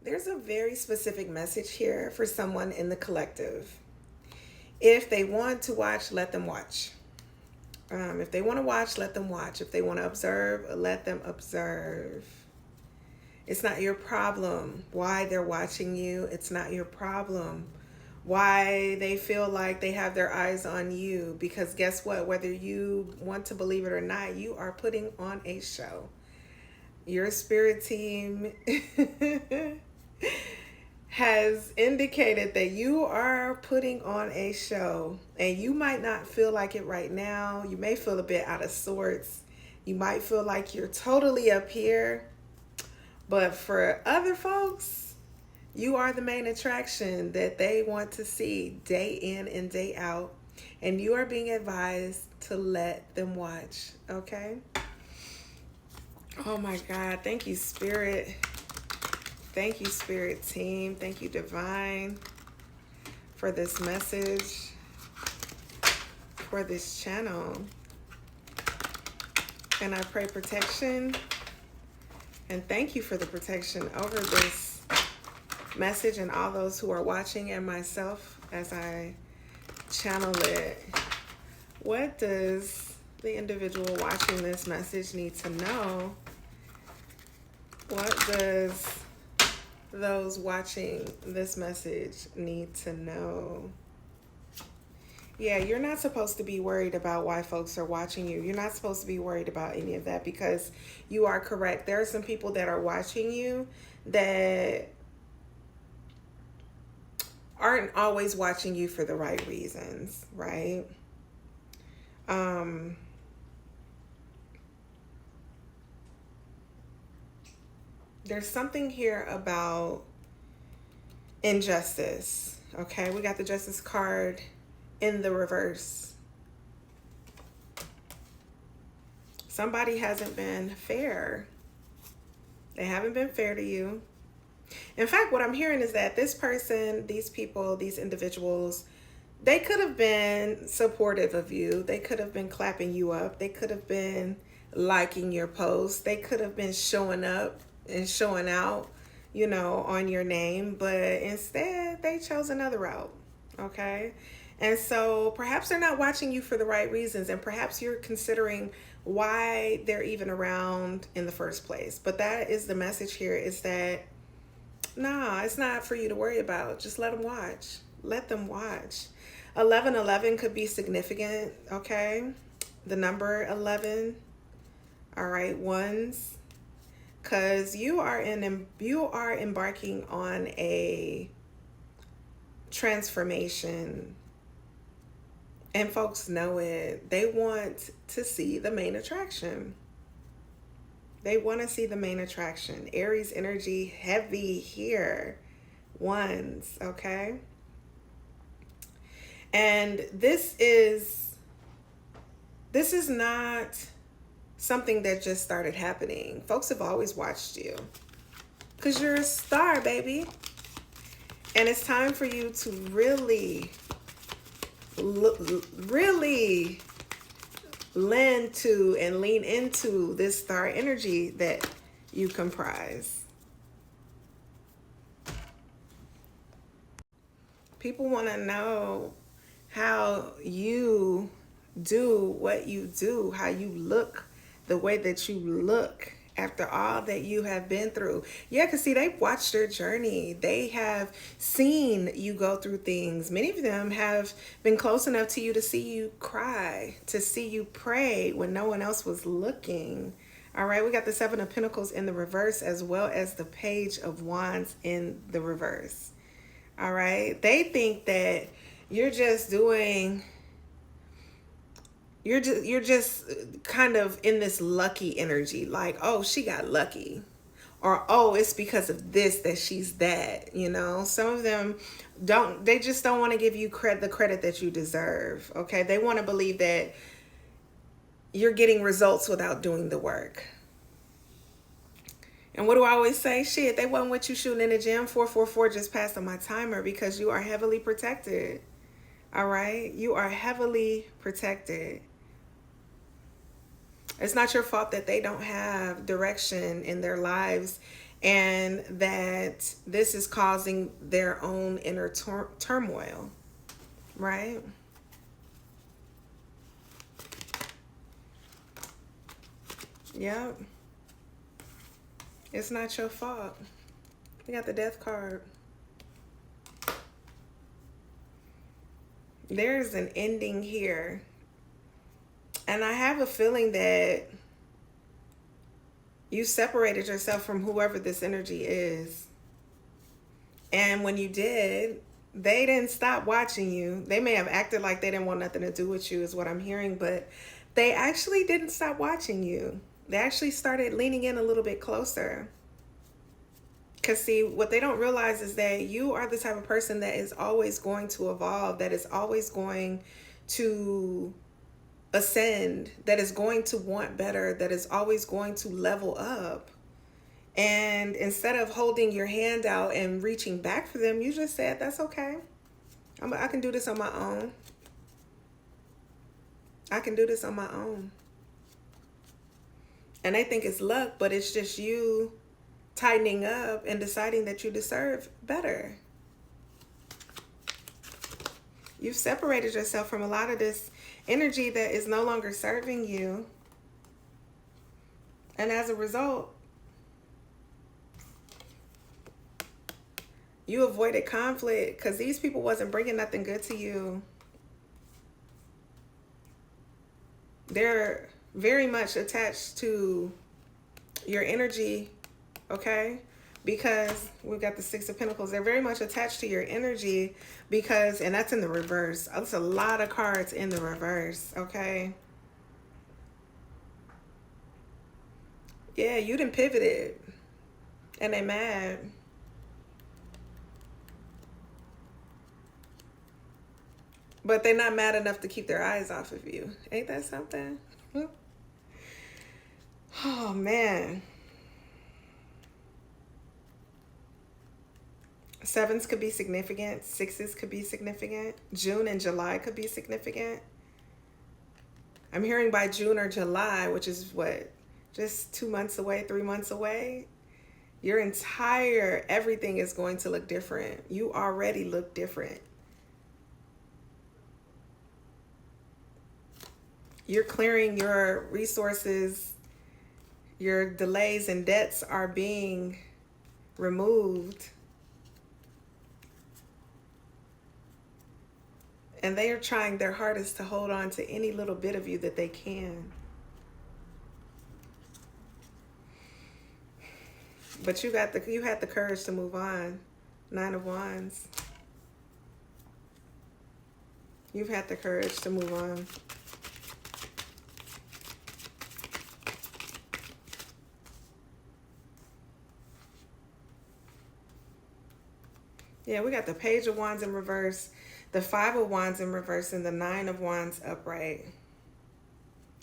There's a very specific message here for someone in the collective. If they want to watch, let them watch. If they want to watch, let them watch. If they want to observe, let them observe. It's not your problem why they're watching you. It's not your problem why they feel like they have their eyes on you. Because guess what? Whether you want to believe it or not, you are putting on a show. Your spirit team has indicated that you are putting on a show, and you might not feel like it right now. You may feel a bit out of sorts. You might feel like you're totally up here, but for other folks, you are the main attraction that they want to see day in and day out, and you are being advised to let them watch. Okay? Oh my God. Thank you, Spirit. Thank you, Spirit Team. Thank you, Divine, for this message, for this channel. And I pray protection, and thank you for the protection over this message and all those who are watching, and myself as I channel it. What does the individual watching this message need to know? What does those watching this message need to know? Yeah, you're not supposed to be worried about why folks are watching you. You're not supposed to be worried about any of that, because you are correct. There are some people that are watching you that aren't always watching you for the right reasons, right? There's something here about injustice. Okay, we got the justice card in the reverse. Somebody hasn't been fair. They haven't been fair to you. In fact, what I'm hearing is that this person, these people, these individuals, they could have been supportive of you. They could have been clapping you up. They could have been liking your posts. They could have been showing up and showing out, on your name. But instead, they chose another route. Okay? And so perhaps they're not watching you for the right reasons. And perhaps you're considering why they're even around in the first place. But that is the message here, is that nah, it's not for you to worry about. Just let them watch. Let them watch. 1111 could be significant, okay? The number 11, all right, ones, because you are embarking on a transformation, and folks know it. They want to see the main attraction. They want to see the main attraction. Aries energy heavy here. Ones, okay? And this is not something that just started happening. Folks have always watched you, because you're a star, baby. And it's time for you to really lend to and lean into this star energy that you comprise. People want to know how you do what you do, how you look the way that you look after all that you have been through. Yeah, because see, they've watched your journey. They have seen you go through things. Many of them have been close enough to you to see you cry, to see you pray when no one else was looking. All right, we got the Seven of Pentacles in the reverse, as well as the Page of Wands in the reverse. All right, they think that you're just kind of in this lucky energy, like, oh, she got lucky, or oh, it's because of this that she's that. Some of them just don't want to give you the credit that you deserve. Okay, they want to believe that you're getting results without doing the work. And what do I always say? Shit, they wasn't what you shooting in the gym. 444 just passed on my timer, because you are heavily protected. All right, you are heavily protected. It's not your fault that they don't have direction in their lives, and that this is causing their own inner turmoil, right? Yep. It's not your fault. You got the death card. There's an ending here. And I have a feeling that you separated yourself from whoever this energy is. And when you did, they didn't stop watching you. They may have acted like they didn't want nothing to do with you, is what I'm hearing, but they actually didn't stop watching you. They actually started leaning in a little bit closer. Because see, what they don't realize is that you are the type of person that is always going to evolve, that is always going to ascend, that is going to want better, that is always going to level up. And instead of holding your hand out and reaching back for them, you just said, that's okay. I can do this on my own. I can do this on my own. And they think it's luck, but it's just you tightening up and deciding that you deserve better. You've separated yourself from a lot of this energy that is no longer serving you. And as a result, you avoided conflict because these people wasn't bringing nothing good to you. They're very much attached to your energy, okay? Because we've got the Six of Pentacles. They're very much attached to your energy because, and that's in the reverse. That's a lot of cards in the reverse, okay? Yeah, you done pivoted and they mad. But they're not mad enough to keep their eyes off of you. Ain't that something? Oh, man. Sevens could be significant. Sixes could be significant. June and July could be significant. I'm hearing by June or July, which is what? Just 2 months away, 3 months away? Your entire everything is going to look different. You already look different. You're clearing your resources. Your delays and debts are being removed. And they are trying their hardest to hold on to any little bit of you that they can. But you had the courage to move on. Nine of Wands. You've had the courage to move on. Yeah, we got the Page of Wands in reverse, the Five of Wands in reverse, and the Nine of Wands upright.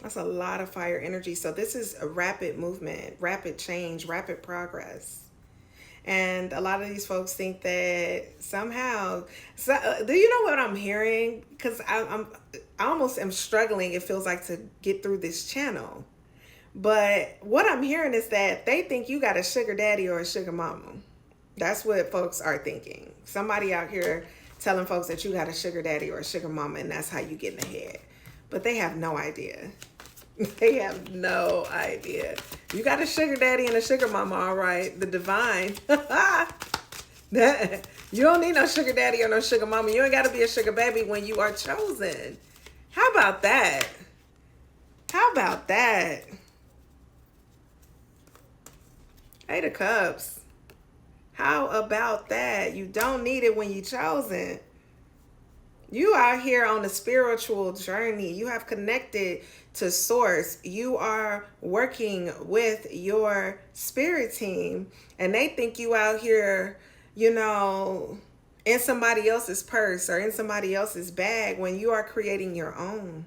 That's a lot of fire energy. So this is a rapid movement, rapid change, rapid progress. And a lot of these folks think that somehow, do you know what I'm hearing? Because I almost am struggling, it feels like, to get through this channel. But what I'm hearing is that they think you got a sugar daddy or a sugar mama. That's what folks are thinking. Somebody out here telling folks that you got a sugar daddy or a sugar mama, and that's how you get in the head. But they have no idea. They have no idea. You got a sugar daddy and a sugar mama, all right. The divine. You don't need no sugar daddy or no sugar mama. You ain't got to be a sugar baby when you are chosen. How about that? How about that? Eight of Cups. How about that? You don't need it when you're chosen. You are here on a spiritual journey. You have connected to source. You are working with your spirit team. And they think you out here, you know, in somebody else's purse or in somebody else's bag when you are creating your own.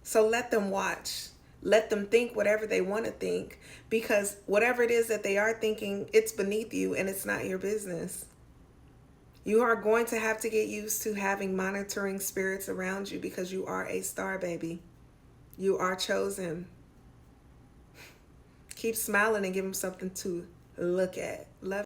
So let them watch. Let them think whatever they want to think, because whatever it is that they are thinking, it's beneath you and it's not your business. You are going to have to get used to having monitoring spirits around you because you are a star, baby. You are chosen. Keep smiling and give them something to look at. Love.